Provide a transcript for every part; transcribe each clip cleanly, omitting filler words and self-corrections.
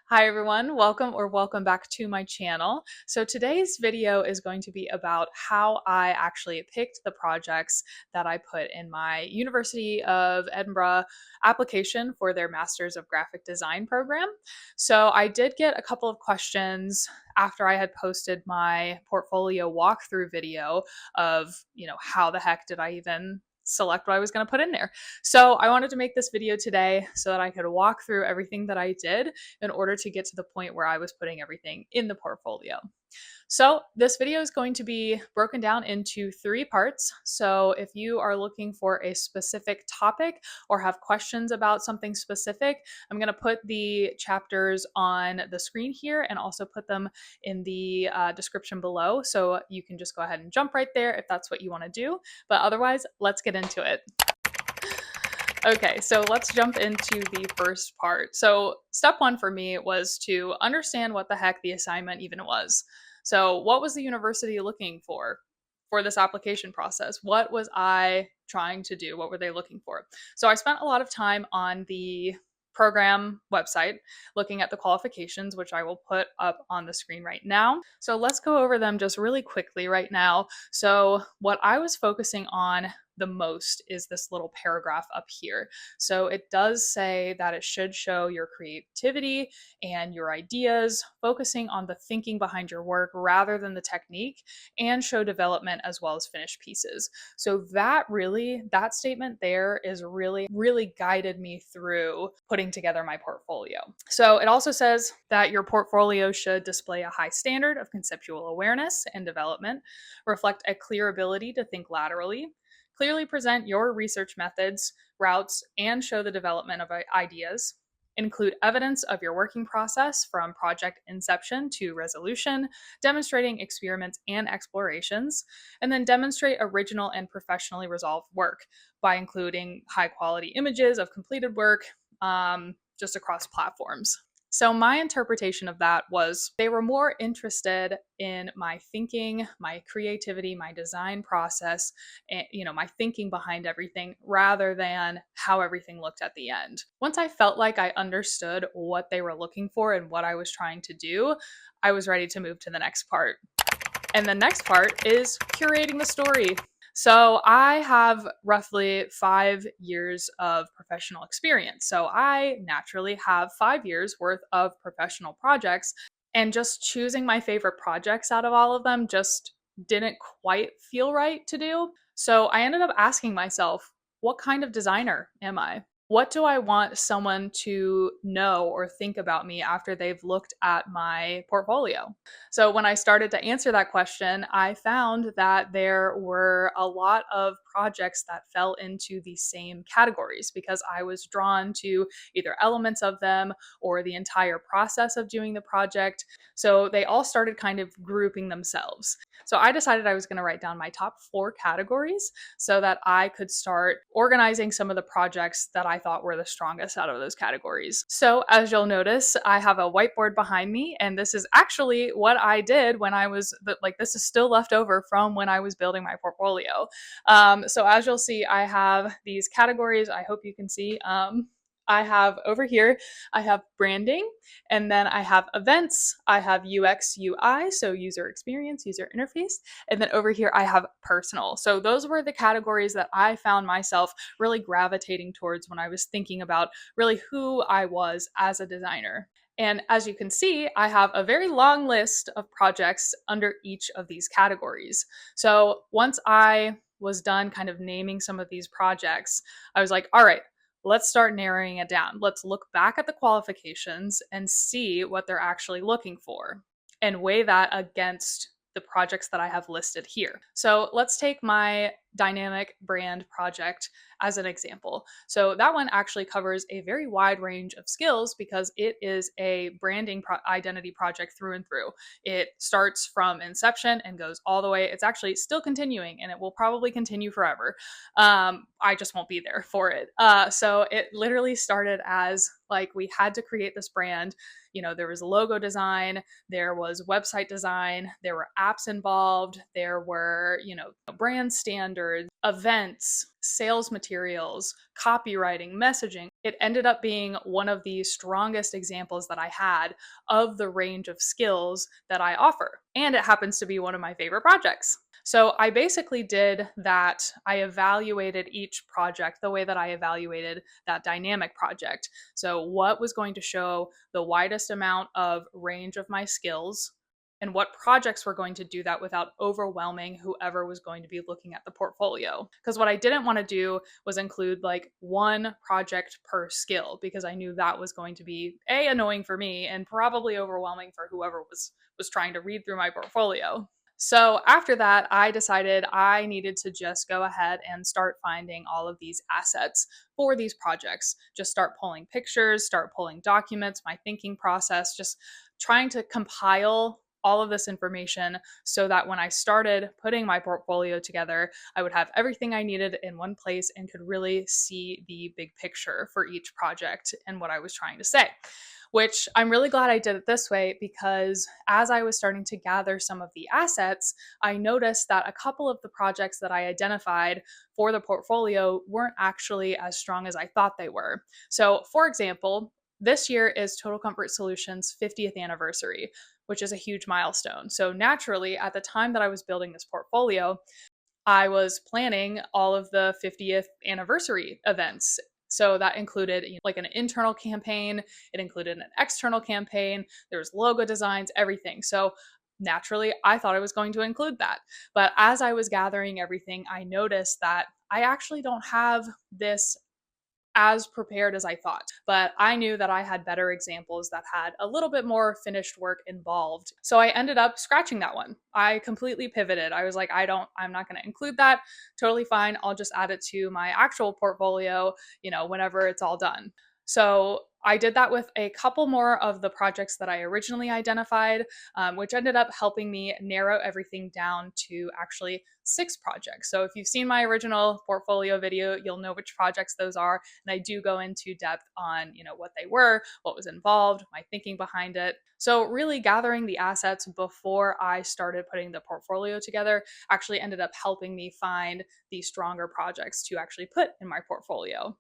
Hi everyone, welcome back to my channel. So today's video is going to be about how I actually picked the projects that I put in my University of Edinburgh application for their Masters of Graphic Design program. So I did get a couple of questions after I had posted my portfolio walkthrough video of, how the heck did I even select what I was going to put in there. So I wanted to make this video today so that I could walk through everything that I did in order to get to the point where I was putting everything in the portfolio. So this video is going to be broken down into 3 parts. So if you are looking for a specific topic or have questions about something specific, I'm going to put the chapters on the screen here and also put them in the description below. So you can just go ahead and jump right there if that's what you want to do. But otherwise, let's get into it. Okay, so let's jump into the first part. So step 1 for me was to understand what the heck the assignment even was. So what was the university looking for this application process? What was I trying to do? What were they looking for? So I spent a lot of time on the program website looking at the qualifications, which I will put up on the screen right now. So let's go over them just really quickly right now. So what I was focusing on the most is this little paragraph up here. So it does say that it should show your creativity and your ideas, focusing on the thinking behind your work rather than the technique, and show development as well as finished pieces. So that statement there is really guided me through putting together my portfolio. So it also says that your portfolio should display a high standard of conceptual awareness and development, reflect a clear ability to think laterally, clearly present your research methods, routes, and show the development of ideas. Include evidence of your working process from project inception to resolution, demonstrating experiments and explorations, and then demonstrate original and professionally resolved work by including high quality images of completed work just across platforms. So my interpretation of that was they were more interested in my thinking, my creativity, my design process, and, my thinking behind everything rather than how everything looked at the end. Once I felt like I understood what they were looking for and what I was trying to do, I was ready to move to the next part. And the next part is curating the story. So I have roughly 5 years of professional experience. So I naturally have 5 years worth of professional projects, and just choosing my favorite projects out of all of them just didn't quite feel right to do. So I ended up asking myself, what kind of designer am I? What do I want someone to know or think about me after they've looked at my portfolio? So when I started to answer that question, I found that there were a lot of projects that fell into the same categories because I was drawn to either elements of them or the entire process of doing the project. So they all started kind of grouping themselves. So I decided I was going to write down my top 4 categories so that I could start organizing some of the projects that I thought were the strongest out of those categories. So as you'll notice, I have a whiteboard behind me, and this is actually what I did when I was this is still left over from when I was building my portfolio. So as you'll see, I have these categories. I hope you can see. I have over here, I have branding, and then I have events, I have UX, UI, so user experience, user interface, and then over here I have personal. So those were the categories that I found myself really gravitating towards when I was thinking about really who I was as a designer. And as you can see, I have a very long list of projects under each of these categories. So once I was done kind of naming some of these projects, I was like, all right, let's start narrowing it down. Let's look back at the qualifications and see what they're actually looking for and weigh that against the projects that I have listed here. So let's take my dynamic brand project as an example. So that one actually covers a very wide range of skills because it is a branding identity project through and through. It starts from inception and goes all the way. It's actually still continuing, and it will probably continue forever. I just won't be there for it. So it literally started as like we had to create this brand. There was logo design, there was website design, there were apps involved, there were, brand standards, standards, events, sales materials, copywriting, messaging. It ended up being one of the strongest examples that I had of the range of skills that I offer. And it happens to be one of my favorite projects. So I basically did that. I evaluated each project the way that I evaluated that dynamic project. So, what was going to show the widest amount of range of my skills, and what projects were going to do that without overwhelming whoever was going to be looking at the portfolio. Because what I didn't want to do was include like one project per skill, because I knew that was going to be annoying for me and probably overwhelming for whoever was trying to read through my portfolio. So after that, I decided I needed to just go ahead and start finding all of these assets for these projects. Just start pulling pictures, start pulling documents, my thinking process, just trying to compile all of this information so that when I started putting my portfolio together, I would have everything I needed in one place and could really see the big picture for each project and what I was trying to say. Which I'm really glad I did it this way, because as I was starting to gather some of the assets, I noticed that a couple of the projects that I identified for the portfolio weren't actually as strong as I thought they were. So, for example, this year is Total Comfort Solutions' 50th anniversary, which is a huge milestone. So, naturally, at the time that I was building this portfolio, I was planning all of the 50th anniversary events. So that included like an internal campaign, it included an external campaign, there was logo designs, everything. So naturally, I thought I was going to include that. But as I was gathering everything, I noticed that I actually don't have this as prepared as I thought. But I knew that I had better examples that had a little bit more finished work involved. So I ended up scratching that one. I completely pivoted. I was like, I'm not going to include that. Totally fine. I'll just add it to my actual portfolio, whenever it's all done. So I did that with a couple more of the projects that I originally identified, which ended up helping me narrow everything down to actually 6 projects. So if you've seen my original portfolio video, you'll know which projects those are. And I do go into depth on, what they were, what was involved, my thinking behind it. So really gathering the assets before I started putting the portfolio together actually ended up helping me find the stronger projects to actually put in my portfolio.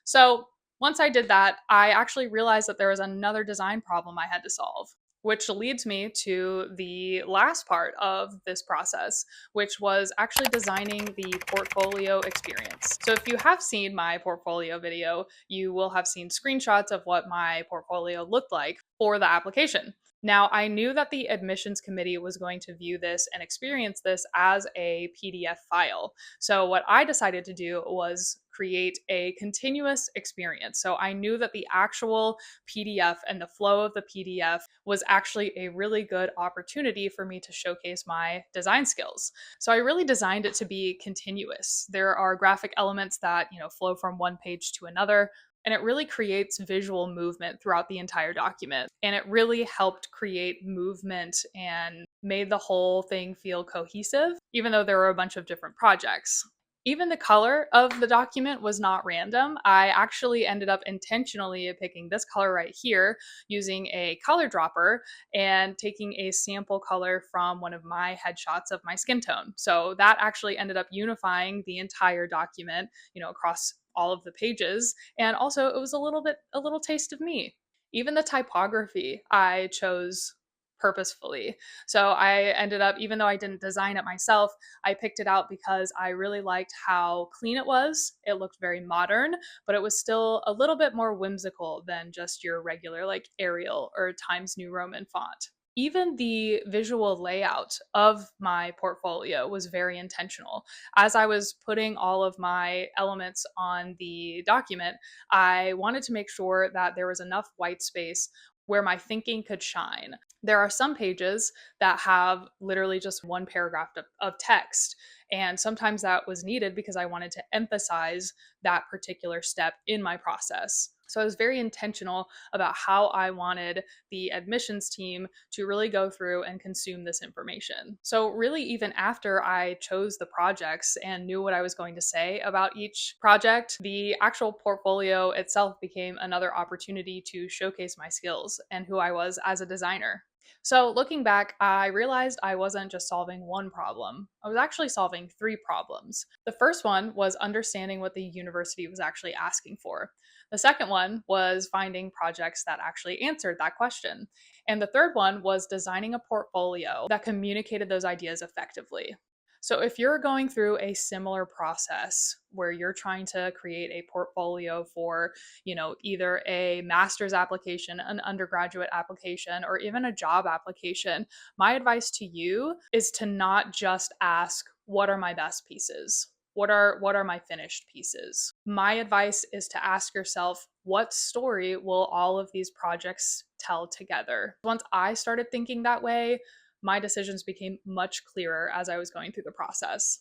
So once I did that, I actually realized that there was another design problem I had to solve, which leads me to the last part of this process, which was actually designing the portfolio experience. So if you have seen my portfolio video, you will have seen screenshots of what my portfolio looked like for the application. Now, I knew that the admissions committee was going to view this and experience this as a PDF file. So, what I decided to do was create a continuous experience. So, I knew that the actual PDF and the flow of the PDF was actually a really good opportunity for me to showcase my design skills. So, I really designed it to be continuous. There are graphic elements that, flow from one page to another, and it really creates visual movement throughout the entire document. And it really helped create movement and made the whole thing feel cohesive, even though there were a bunch of different projects. Even the color of the document was not random. I actually ended up intentionally picking this color right here using a color dropper and taking a sample color from one of my headshots of my skin tone. So that actually ended up unifying the entire document, across all of the pages. And also it was a little taste of me. Even the typography I chose purposefully. So I ended up, even though I didn't design it myself, I picked it out because I really liked how clean it was. It looked very modern, but it was still a little bit more whimsical than just your regular like Arial or Times New Roman font. Even the visual layout of my portfolio was very intentional. As I was putting all of my elements on the document, I wanted to make sure that there was enough white space where my thinking could shine. There are some pages that have literally just one paragraph of text. And sometimes that was needed because I wanted to emphasize that particular step in my process. So I was very intentional about how I wanted the admissions team to really go through and consume this information. So, really, even after I chose the projects and knew what I was going to say about each project, the actual portfolio itself became another opportunity to showcase my skills and who I was as a designer. So, looking back, I realized I wasn't just solving one problem. I was actually solving three problems. The first one was understanding what the university was actually asking for. The second one was finding projects that actually answered that question. And the third one was designing a portfolio that communicated those ideas effectively. So, if you're going through a similar process where you're trying to create a portfolio for, either a master's application, an undergraduate application, or even a job application, my advice to you is to not just ask, what are my best pieces? What are my finished pieces? My advice is to ask yourself, what story will all of these projects tell together? Once I started thinking that way, my decisions became much clearer as I was going through the process.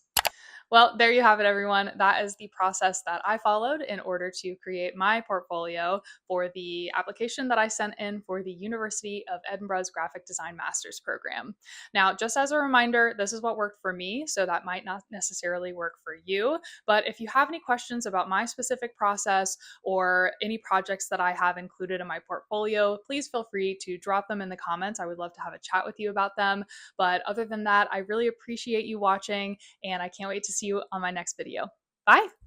Well, there you have it, everyone. That is the process that I followed in order to create my portfolio for the application that I sent in for the University of Edinburgh's Graphic Design Master's program. Now, just as a reminder, this is what worked for me, so that might not necessarily work for you. But if you have any questions about my specific process or any projects that I have included in my portfolio, please feel free to drop them in the comments. I would love to have a chat with you about them. But other than that, I really appreciate you watching, and I can't wait to see you on my next video. Bye!